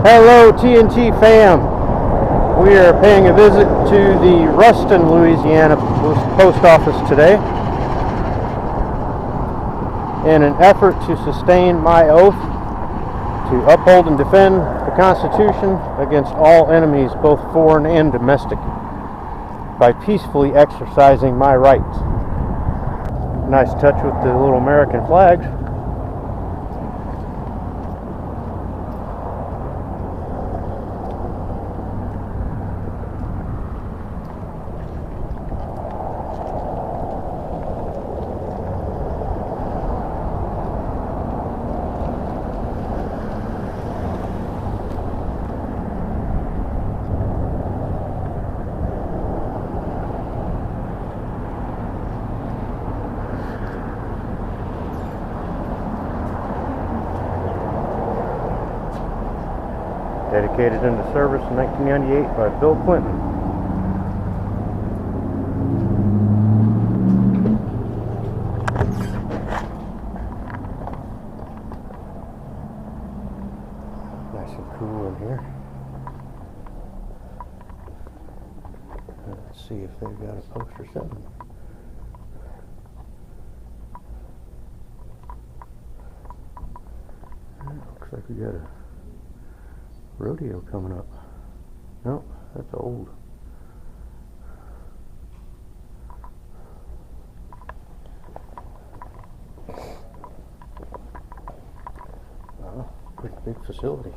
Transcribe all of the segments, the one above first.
Hello TNT fam, we are paying a visit to the Ruston, Louisiana post office today in an effort to sustain my oath to uphold and defend the Constitution against all enemies, both foreign and domestic, by peacefully exercising my rights. Nice touch with the little American flags. Dedicated into service in 1998 by Bill Clinton. Nice and cool in here. Let's see if they've got a poster setting. Looks like we got a rodeo coming up. No, that's old. Oh, pretty big facility.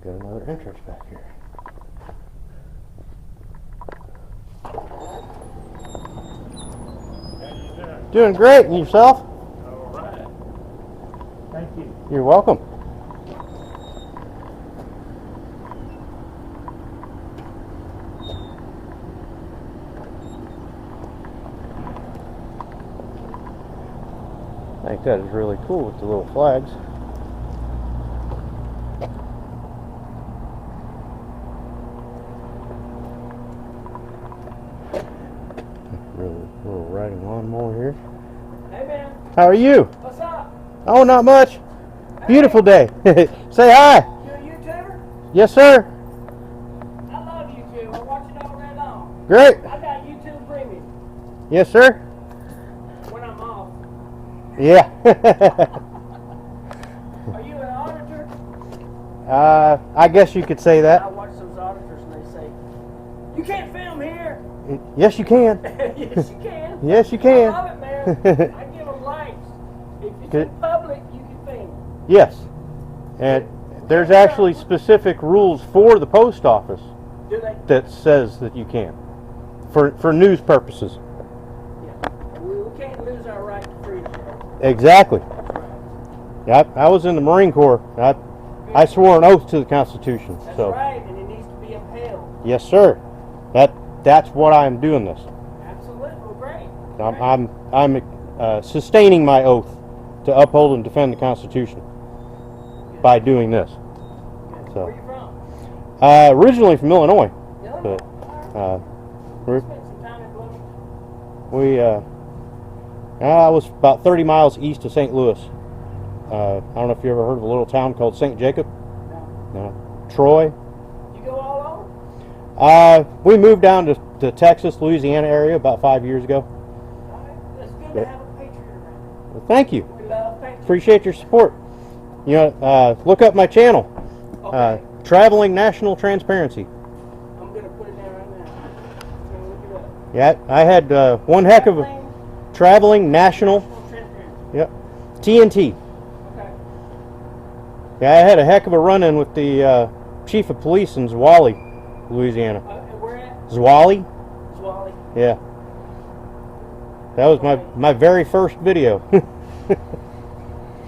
Got another entrance back here. How you doing? Doing great, and yourself? All right. Thank you. You're welcome. I think that is really cool with the little flags. Little riding lawnmower here. Hey man. How are you? What's up? Oh, not much. Beautiful day. Say hi. You a YouTuber? Yes, sir. I love YouTube. I watch it all day long. Great. I got YouTube Premium Yes, sir. when I'm off. Yeah. Are you an auditor? I guess you could say I that. watch those auditors and they say, "You can't film here." Yes, you can. Yes, you can. Yes, you can. I love it, man. I give them likes. If it's Good. in public, you can film. Yes. And there's actually specific rules for the post office Do they? that says that you can, for news purposes. Yeah. We can't lose our right to freedom. Exactly. Yeah, I was in the Marine Corps. I swore an oath to the Constitution. That's So right, and it needs to be upheld. yes, sir. That's what I'm doing this. Absolutely. Well, great. I'm sustaining my oath to uphold and defend the Constitution by doing this. Good. So. Where you from? Originally from Illinois, Illinois. but Spent some time in Bloomington. I was about 30 miles east of St. Louis. I don't know if you ever heard of a little town called St. Jacob. No. No. Troy. You go all over? We moved down to Texas, Louisiana area about 5 years ago. All right. That's good Yeah. to have a patriot around. Well, thank you. We appreciate your support. You know, look up my channel, Okay. Traveling National Transparency. I'm gonna put it down right now. I'm gonna look it up. Yeah, I had one heck of a Traveling National. Transparency. Yep. TNT. Okay. Yeah, I had a heck of a run-in with the chief of police in Zwally, Louisiana. And where at? Zwally? Swally. Yeah. That was my very first video.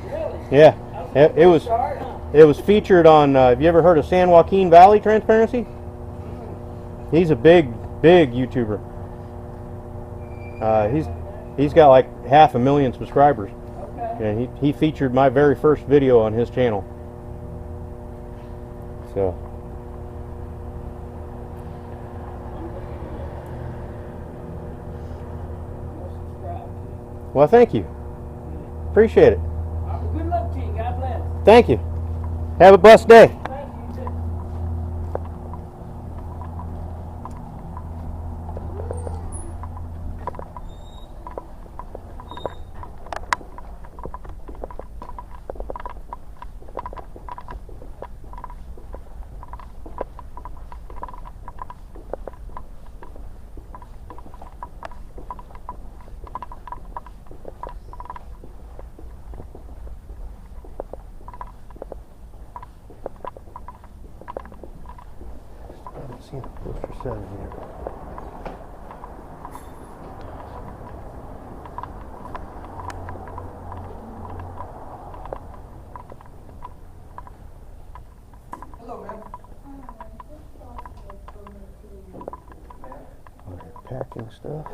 Really? Yeah. That It was start, huh? it was featured on. Have you ever heard of San Joaquin Valley Transparency? He's a big YouTuber. He's got like 500,000 subscribers. Okay. And he featured my very first video on his channel. So. Well, thank you. Appreciate it. Good luck to you. God bless. Thank you. Have a blessed day. Thank you. Too. I haven't seen a poster set in here. Hello, ma'am. Packing stuff.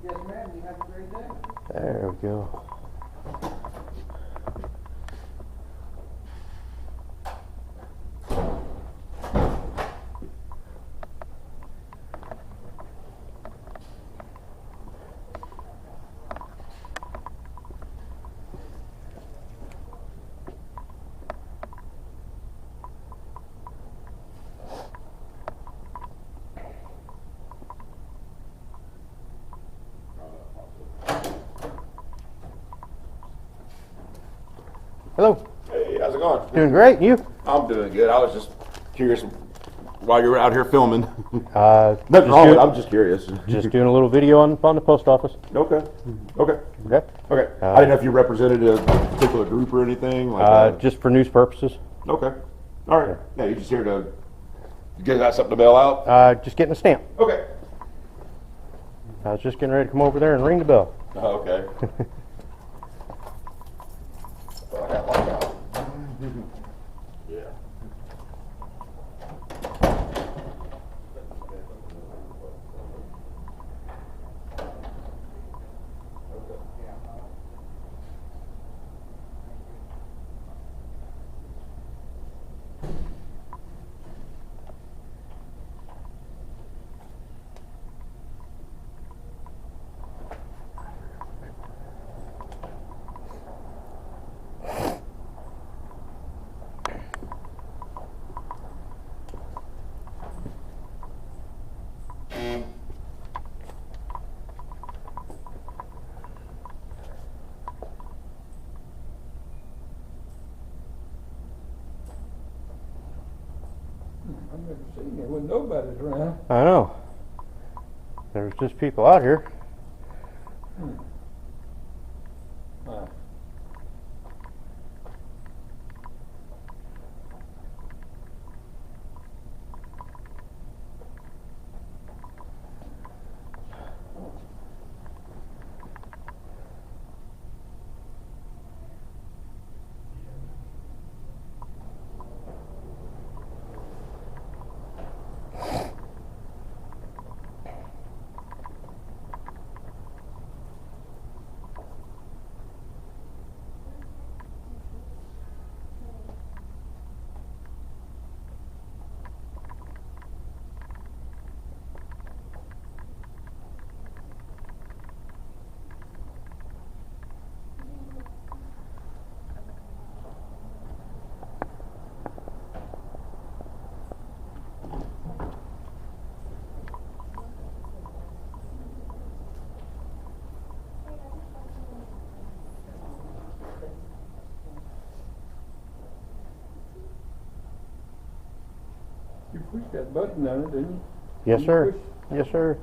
Yes, ma'am. You have a great day. There we go. Hello. Hey, how's it going? Doing great. You? I'm doing good. I was just curious why you were out here filming. Just Nothing wrong with it. doing- I'm just curious. Just doing a little video on the post office. Okay. Okay. Okay. Okay. I didn't know if you represented a particular group or anything. Like Just for news purposes. okay. All right. Yeah, you're just here to get out something to mail out? Just getting a stamp. Okay. I was just getting ready to come over there and ring the bell. Oh, okay. Well, I got locked out. Yeah. I've never seen it when nobody's around. I know. There's just people out here. Wow. Push that button on it, didn't you? Yes, sir. Push. Yes, sir.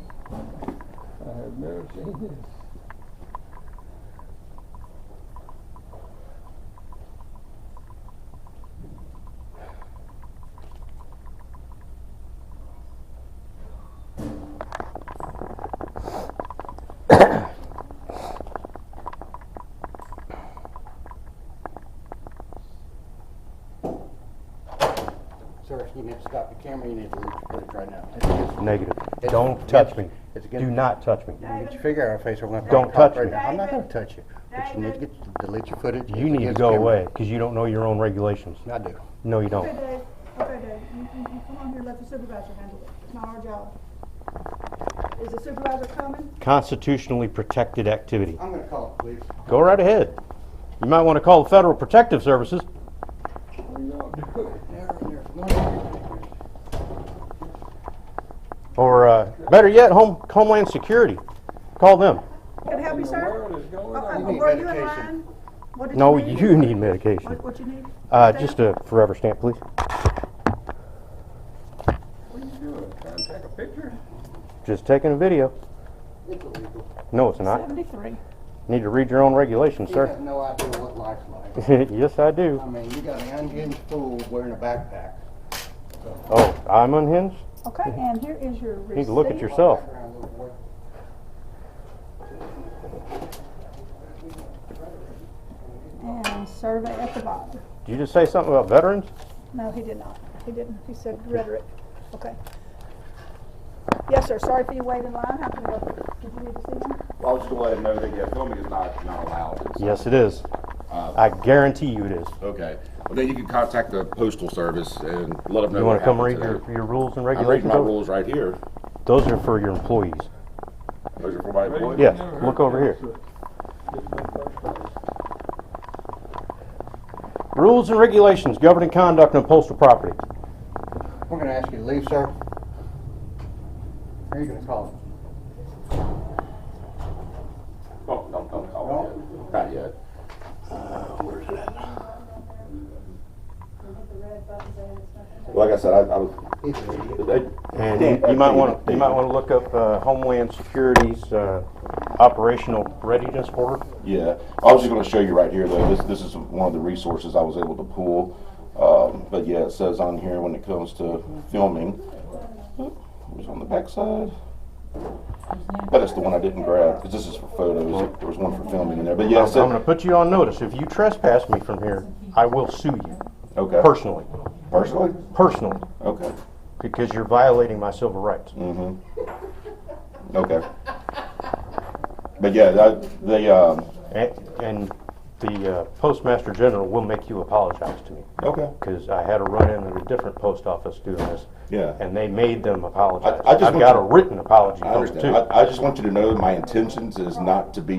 I have never seen this. Sir, you need to stop the camera, you need to leave your footage right now. Negative. Don't touch me. It's against- Do not touch me. You get your finger out of our face, or we're gonna Don't talk touch right me. now. I'm not gonna touch you, but you need to delete your footage. You It's need to against go camera. away because you don't know your own regulations. I do. No, you Okay, don't. Dave, okay, Dave, you come on here, let the supervisor handle it, it's not our job. Is the supervisor coming? Constitutionally protected activity. I'm gonna call it, please. Go right ahead. You might want to call the Federal Protective Services. What y'all doing? Or better yet, Homeland Security. Call them. Can I help you, What in the sir? world is going on? You need Were you in medication. line? What did No, need? you need medication. What you need? Just a forever stamp, please. What are you doing? Trying to take a picture? Just taking a video. It's illegal. No, it's not. 73. Need to read your own regulations, You sir. have no idea what life's like. Yes, I do. I mean, you got an unhinged fool wearing a backpack. Oh, I'm unhinged? Okay, and here is your receipt. You need to look at yourself. And survey at the bottom. Did you just say something about veterans? No, he did not. He didn't. He said rhetoric. Okay. Yes, sir. Sorry for you waiting in line. How can I help you? Did you need to see him? I was just gonna let him know that, yeah, filming is not allowed. It's- Yes, it is. I guarantee you it is. Okay. Well, then you can contact the postal service and let them know. You want to come read your your rules and I'm reading regulations? my over? rules right here. Those are for your employees. Those are for my employees? Yes, Never look heard over here. this. This is my first time. Rules and regulations governing conduct on postal property. We're gonna ask you to leave, sir. Or are you gonna call him? Oh, don't call it yet. Not yet. Where's it at? Like I said, I was. He's an idiot. And you might want to look up Homeland Security's operational readiness order. Yeah, I was just going to show you right here though. This is one of the resources I was able to pull. But yeah, it says on here when it comes to filming. It was on the back side. But it's the one I didn't grab because this is for photos. There was one for filming in there. But yeah, I'm going to put you on notice. If you trespass me from here, I will sue you okay. personally. Personally? Personally, Okay. because you're violating my civil rights. Okay. But yeah, And the Postmaster General will make you apologize to me. okay. Because I had a run-in at a different post office doing this. Yeah. And they made them apologize. I just I've want got to- a written apology I from them understand. too. I just want you to know my intentions is not to be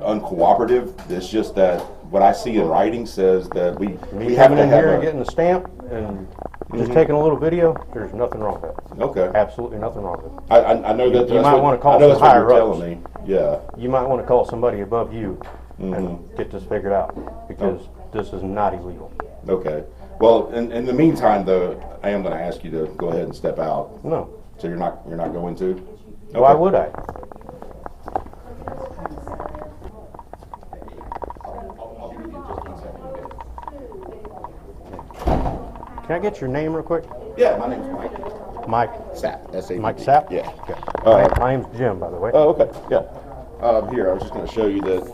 uncooperative. It's just that what I see in writing says that we Me have coming to in have here and a. getting the stamp and just taking a little video, there's nothing wrong with that. Okay. Absolutely nothing wrong with it. I know that. You that's might what- wanna call I know that's some what you're higher telling me. Yeah. You might want to call somebody above you and get this figured out because this is not illegal. Okay. Well, in the meantime, though, I am going to ask you to go ahead and step out. No. So you're not going to? Why Okay. would I? Can I get your name real quick? Yeah, my name's Mike. Mike. Sapp. S-A-P-P. Mike Sapp? Yeah. Okay. Uh, My name's Jim, by the way. Oh, okay, yeah. Here, I was just gonna show you that,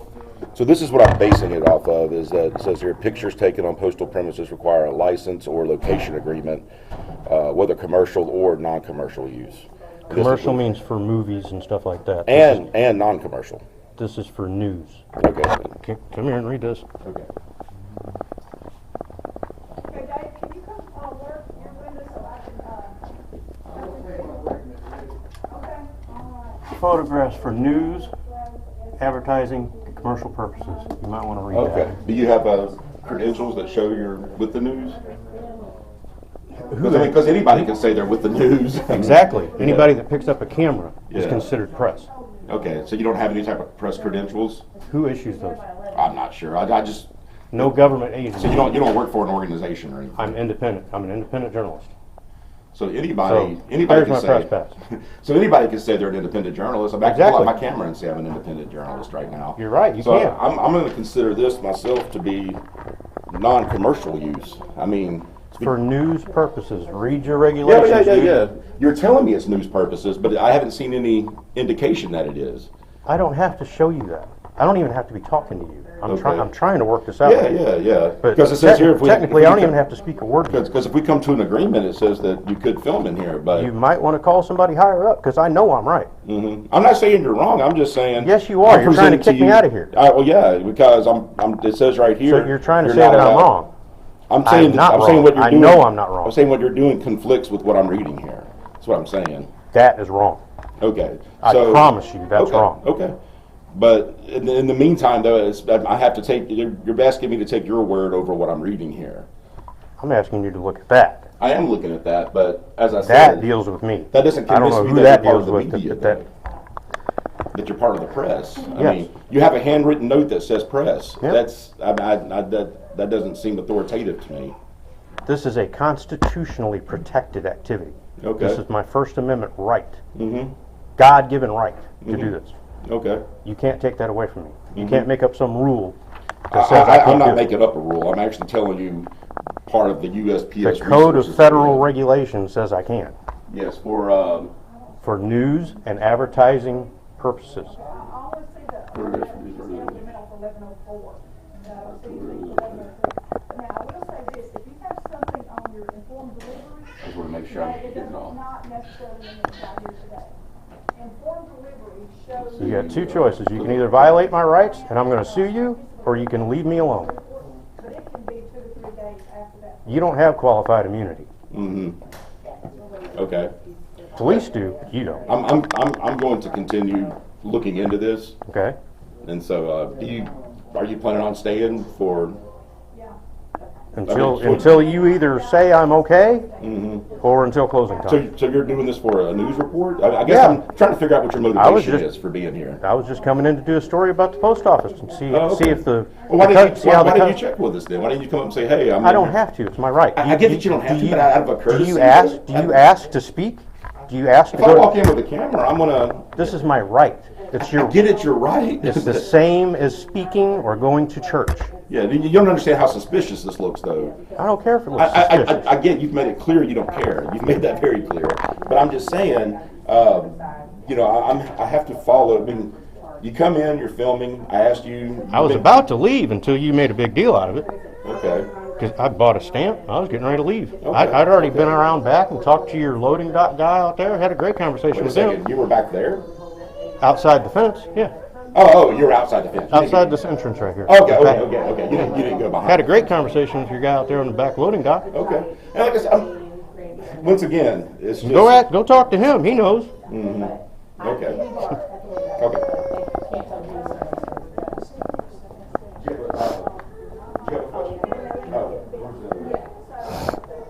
so this is what I'm basing it off of, is that it says here, pictures taken on postal premises require a license or location agreement, whether commercial or non-commercial use. This is Commercial what- means for movies and stuff like that. And non-commercial. This is for news. Okay. Come here and read this. Okay. Okay, Dave, can you come work your window so I can, okay, all right. Photographs for news, advertising, and commercial purposes. You might want to read Okay. Do you have credentials that show you're with the news? Because anybody can say they're with the news. that. Exactly. Anybody that picks up a camera is Yeah. considered press. Okay, so you don't have any type of press credentials? Who issues those? I'm not sure. I just, No government agency. so you don't work for an organization or anything? I'm independent. I'm an independent journalist. So anybody So, can there's my say, press pass. so anybody can say they're an independent journalist. I'm actually pull out Exactly. my camera and say I'm an independent journalist right now. You're right, you so can. I'm going to consider this myself to be non-commercial use. I mean, For news purposes, read your regulations. dude. You're telling me it's news purposes, but I haven't seen any indication that it is. I don't have to show you that. I don't even have to be talking to you. I'm Okay. trying to work this out. Yeah. But Because it says here, if we, technically, I don't even have to speak a word. to you. Because if we come to an agreement, it says that you could film in here. But You might want to call somebody higher up because I know I'm right. I'm not saying you're wrong. I'm just saying. Yes, you are. I'm You're trying to presenting kick me you- out of here. Well, yeah, because it says right here. So you're trying to say not that I'm allowed. wrong. I'm saying not I'm saying wrong. what you're I doing. know I'm not wrong. I'm saying what you're doing conflicts with what I'm reading here. That's what I'm saying. That is wrong. Okay. I promise you, that's okay, wrong. Okay. But in the meantime, though, I have to take. You're asking me to take your word over what I'm reading here. I'm asking you to look at that. I am looking at that, but as I That said, deals with me. that doesn't I don't convince know me who that that you're part deals of the with. media, that you're part of the press. I Yes. mean, you have a handwritten note that says press. Yep. That doesn't seem authoritative to me. This is a constitutionally protected activity. Okay. This is my First Amendment right. Mm-hmm. God-given right to do this. Okay. You can't take that away from me. You can't make up some rule that says I I'm can't not do it. making up a rule. I'm actually telling you part of the USPS The Code of resources Federal that we Regulations says I can. have. Yes, for For news and advertising purposes. where is it? Now, I will say this, if you have something on your informed delivery, I just want to make sure I'm that it getting does off. not necessarily mean it's out here today. Informed delivery shows. You got two choices. You can either violate my rights and I'm going to sue you, or you can leave me alone. But it can be 2 to 3 days after that. You don't have qualified immunity. Okay. Police do, but you don't. I'm going to continue looking into this, Okay? and so are you planning on staying for? Until you either say I'm okay, or until closing time. So you're doing this for a news report? I guess Yeah. I'm trying to figure out what your I was motivation just- is for being here. I was just coming in to do a story about the post office and see Okay. if the Well, why didn't you, see how why the didn't you co- check with us then? Why didn't you come up and say, hey, I'm I don't here? have to. It's my right. I get that you don't have to, but out of a courtesy. Do you ask? Do you ask to speak? Do you ask to If I walk go? in with a camera, I'm gonna. This is my right. It's your. Get it, you're right. It's the same as speaking or going to church. Yeah, you don't understand how suspicious this looks, though. I don't care if it looks I suspicious. get you've made it clear you don't care. You've made that very clear. But I'm just saying, I have to follow. I mean, you come in, you're filming. I asked you. I was about to leave until you made a big deal out of it. Okay. Because I bought a stamp. I was getting ready to leave. Okay. I'd already been around back and talked to your loading dock guy out there. Had a great conversation Wait a with second. him. You were back there? Outside the fence, yeah. Oh, you were outside the fence. You Outside didn't this entrance right here. get- Okay. You didn't go behind. Had a great conversation with your guy out there on the back loading dock. Okay. And like I said, once again, it's just. Go talk to him. He knows. Okay. Okay. Do you have a question? Oh, where's the-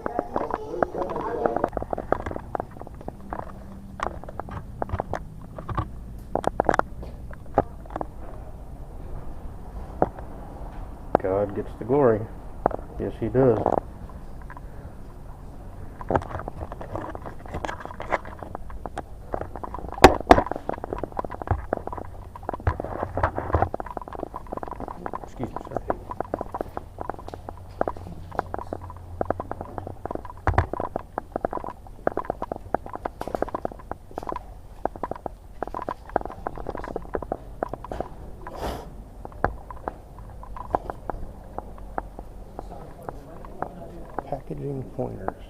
God gets the glory. Yes, he does. Excuse me, sir. Packaging pointers.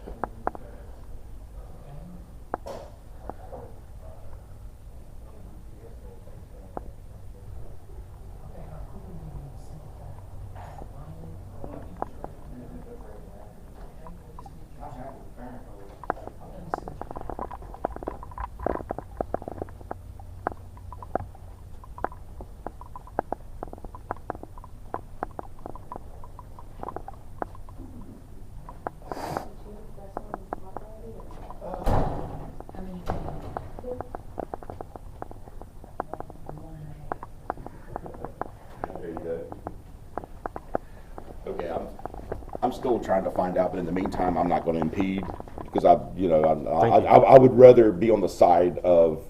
I'm still trying to find out, but in the meantime, I'm not going to impede because I Thank you. would rather be on the side of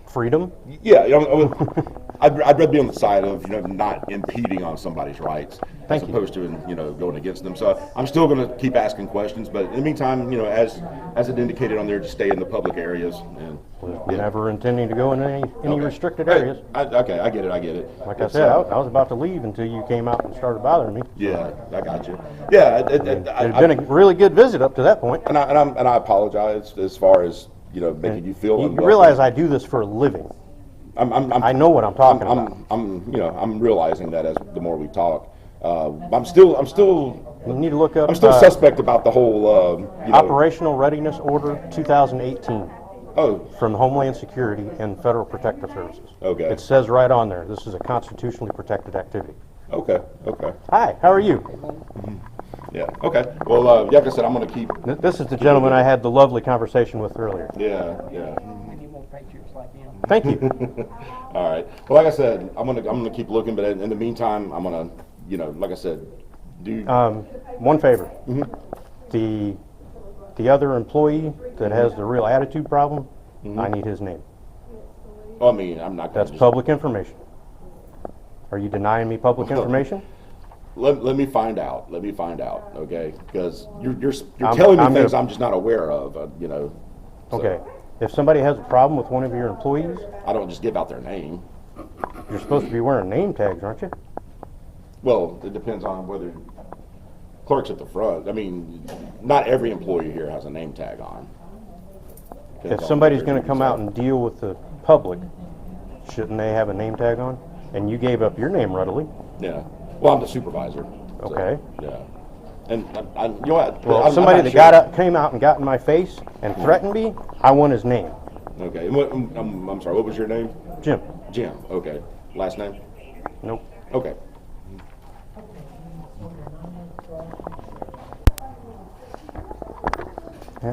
Freedom? yeah. I'd rather be on the side of not impeding on somebody's rights Thank as you. opposed to going against them. So I'm still going to keep asking questions, but in the meantime, as it indicated on there, just stay in the public areas and. We're never intending to go in any Okay. restricted Right. areas. Okay, I get it. Like I It's, said, I was about to leave until you came out and started bothering me. yeah, I got you. Yeah, It had been a really good visit up to that point. and I apologize as far as making you feel. You unwelcome. realize I do this for a living. I know what I'm talking about. I'm realizing that as the more we talk. I'm still You need to look up I'm still suspect about the whole Operational Readiness Order 2018 Oh, from Homeland Security and Federal Protective Services. Okay. It says right on there, this is a constitutionally protected activity. okay. Hi, how are you? Yeah. Okay. Well, like I said, I'm going to keep. This is the gentleman I had the lovely conversation with earlier. Yeah. We need more patriots like him. Thank you. All right. Well, like I said, I'm gonna keep looking, but in the meantime, I'm gonna, like I said, do. One favor. The other employee that has the real attitude problem, I need his name. I mean, I'm not. That's public information. Are you denying me public information? Let me find out. Okay, because you're telling me I'm things gonna- I'm just not aware of. So Okay. If somebody has a problem with one of your employees, I don't just give out their name. you're supposed to be wearing name tags, aren't you? Well, it depends on whether clerks at the front. I mean, not every employee here has a name tag on. Depends If on somebody's what going to their come duties out and deal with the public, shouldn't they have a name tag on? And you gave up your name readily. are. Yeah. Well, I'm the supervisor. so, Okay. Yeah. And you know what? Well, I'm somebody not that sure. came out and got in my face and threatened me, I want his name. Okay. And I'm sorry. What was your name? Jim. Jim. Okay. Last name? Nope. Okay. Yeah.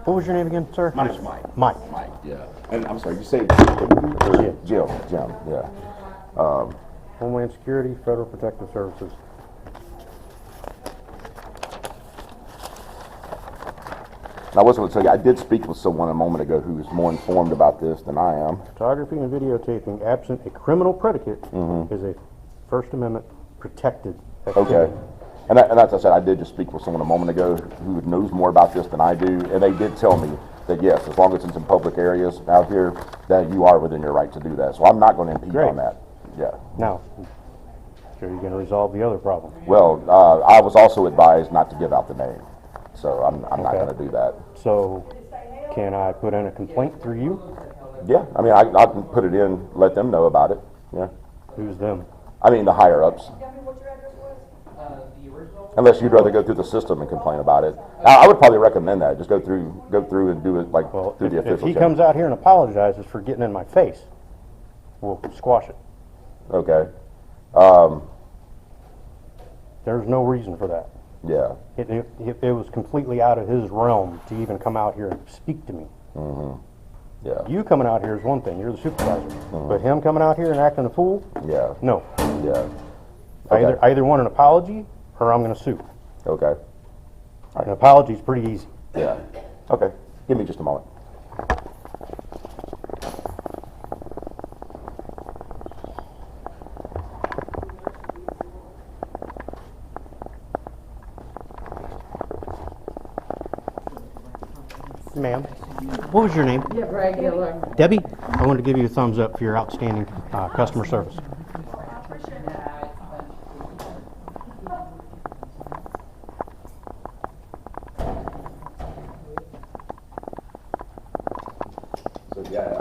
What was your name again, sir? My name's Mike. Mike. Mike. Yeah. And I'm sorry. You say Jim. Jim. Yeah. Homeland Security, Federal Protective Services. I was going to tell you, I did speak with someone a moment ago who was more informed about this than I am. Photography and videotaping, absent a criminal predicate, is a First Amendment protected activity. Okay. And as I said, I did just speak with someone a moment ago who knows more about this than I do, and they did tell me that yes, as long as it's in public areas out here, that you are within your right to do that. So I'm not going to impede Great. on that. Yeah. Now, so you're going to resolve the other problem. Well, I was also advised not to give out the name, so I'm not Okay. going to do that. So, can I put in a complaint through you? Yeah. I mean, I can put it in, let them know about it. Yeah. Who's them? I mean, the higher ups. Tell me what your address was? The original? Unless you'd rather go through the system and complain about it. I would probably recommend that. Just go through and do it like Well, through the if official he channel. comes out here and apologizes for getting in my face, we'll squash it. Okay. There's no reason for that. Yeah. It was completely out of his realm to even come out here and speak to me. Yeah. You coming out here is one thing, you're the supervisor. But him coming out here and acting a fool, Yeah. no. Yeah. I either want an apology or I'm going to sue. Okay. An apology's pretty easy. Yeah. Okay. Give me just a moment. Ma'am, what was your name? Regular. Debbie, I wanted to give you a thumbs up for your outstanding customer service. So yeah,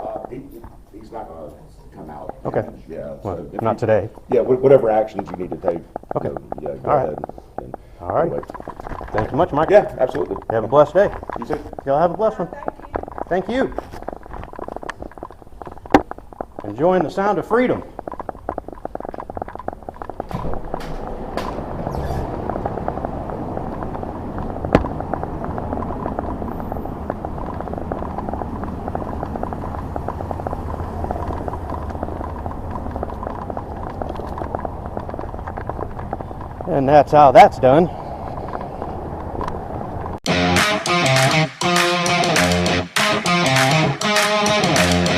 he's not going to come out. Okay. Yeah. Well, so if not you- today. Yeah. Whatever actions you need to take. Okay. Yeah. Go All right. ahead. And All right. anyway. Thank you much, Mike. Yeah. Absolutely. You have a blessed day. You too. Y'all have a blessed one. Thank you. Enjoying the sound of freedom. And that's how that's done.